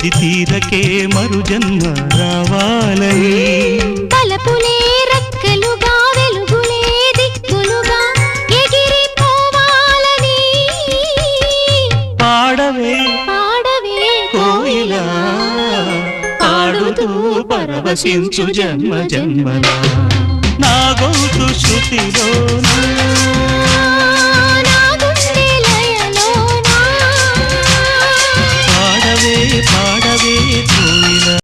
అది తీరకే మరు జన్మ రావాలని తలపులే రెక్కలుగా వెలుగులే దిక్కులుగా ఎగిరిపోవాలని పాడవే పాడవే కోయిలా పాడుతూ పరవశించు జన్మ జన్మలా నా గొంతు శృతిలోనా